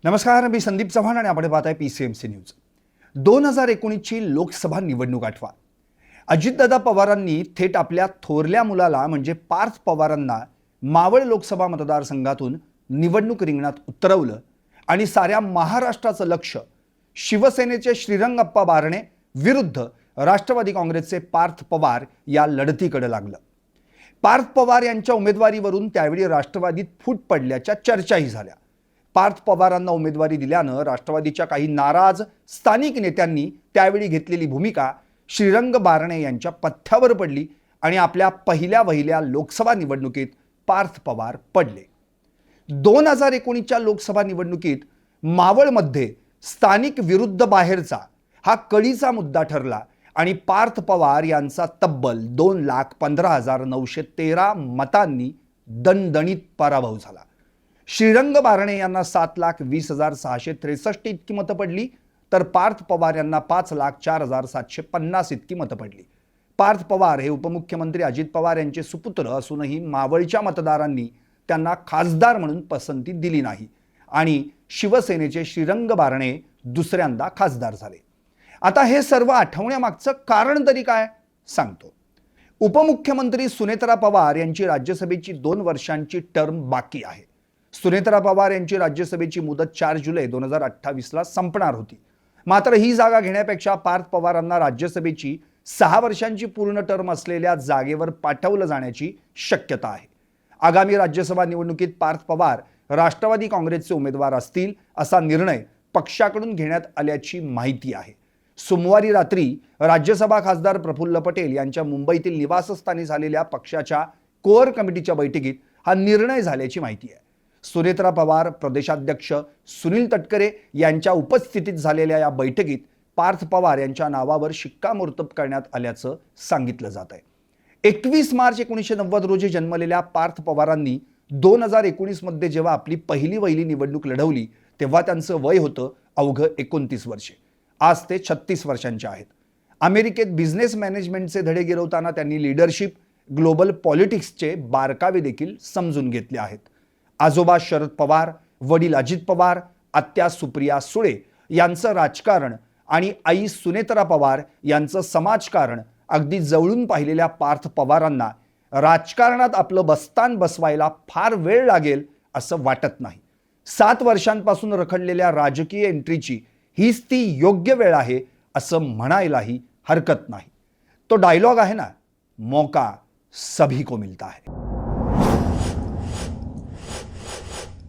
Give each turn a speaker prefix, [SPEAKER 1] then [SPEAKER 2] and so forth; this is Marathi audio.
[SPEAKER 1] नमस्कार, मी संदीप चव्हाण आणि आपण पाहताय PCMC न्यूज। 2019ची लोकसभा निवडणूक आठवा। अजितदादा पवारांनी थेट आपल्या थोरल्या मुलाला म्हणजे पार्थ पवारांना मावळ लोकसभा मतदारसंघातून निवडणूक रिंगणात उतरवलं आणि साऱ्या महाराष्ट्राचं लक्ष शिवसेनेचे श्रीरंगप्पा बारणे विरुद्ध राष्ट्रवादी काँग्रेसचे पार्थ पवार या लढतीकडे लागलं। पार्थ पवार यांच्या उमेदवारीवरून त्यावेळी राष्ट्रवादीत फूट पडल्याच्या चर्चाही झाल्या। पार्थ पवारांना उमेदवारी दिल्यानं राष्ट्रवादीच्या काही नाराज स्थानिक नेत्यांनी त्यावेळी घेतलेली भूमिका श्रीरंग बारणे यांच्या पथ्यावर पडली आणि आपल्या पहिल्या लोकसभा निवडणुकीत पार्थ पवार पडले। 2019च्या लोकसभा निवडणुकीत मावळमध्ये स्थानिक विरुद्ध बाहेरचा हा कळीचा मुद्दा ठरला आणि पार्थ पवार यांचा तब्बल 2,15,913 मतांनी दणदणीत पराभव झाला। श्रीरंग बारणे यांना 7,20,663 इतकी मतं पडली, तर पार्थ पवार यांना 5,04,750 इतकी मतं पडली। पार्थ पवार हे उपमुख्यमंत्री अजित पवार यांचे सुपुत्र असूनही मावळच्या मतदारांनी त्यांना खासदार म्हणून पसंती दिली नाही आणि शिवसेनेचे श्रीरंग बारणे दुसऱ्यांदा खासदार झाले। आता हे सर्व आठवण्यामागचं कारण तरी काय सांगतो। उपमुख्यमंत्री सुनेत्रा पवार यांची राज्यसभेची 2 वर्षांची टर्म बाकी आहे। सुनेत्रा पवार यांची राज्यसभेची मुदत 4 जुलै 2028ला संपणार होती। मात्र ही जागा घेण्यापेक्षा पार्थ पवारांना राज्यसभेची 6 वर्षांची पूर्ण टर्म असलेल्या जागेवर पाठवलं जाण्याची शक्यता आहे। आगामी राज्यसभा निवडणुकीत पार्थ पवार राष्ट्रवादी काँग्रेसचे उमेदवार असतील असा निर्णय पक्षाकडून घेण्यात आल्याची माहिती आहे। सोमवारी रात्री राज्यसभा खासदार प्रफुल्ल पटेल यांच्या मुंबईतील निवासस्थानी झालेल्या पक्षाच्या कोअर कमिटीच्या बैठकीत हा निर्णय झाल्याची माहिती आहे। सुनेत्रा पवार, प्रदेशाध्यक्ष सुनील तटकरे यांच्या उपस्थितीत झालेल्या या बैठकीत पार्थ पवार यांच्या नावावर शिक्कामोर्तब करण्यात आल्याचं सांगितलं जात आहे। 21 मार्च 1990 रोजी जन्मलेल्या पार्थ पवारांनी 2019 मध्ये जेव्हा आपली पहिली निवडणूक लढवली तेव्हा त्यांचं वय होतं अवघं 29 वर्षे। आज ते 36 वर्षांचे आहेत। अमेरिकेत बिझनेस मॅनेजमेंटचे धडे गिरवताना त्यांनी लीडरशिप, ग्लोबल पॉलिटिक्सचे बारकावे देखील समजून घेतले आहेत। आजोबा शरद पवार, वडील अजित पवार, आत्या सुप्रिया सुळे यांचं राजकारण आणि आई सुनेत्रा पवार यांचं समाजकारण अगदी जवळून पाहिलेल्या पार्थ पवारांना राजकारणात आपलं बस्तान बसवायला फार वेळ लागेल असं वाटत नाही। 7 वर्षांपासून रखडलेल्या राजकीय एंट्रीची हीच ती योग्य वेळ आहे असं म्हणायलाही हरकत नाही। तो डायलॉग आहे ना, मौका सभी को मिलता है।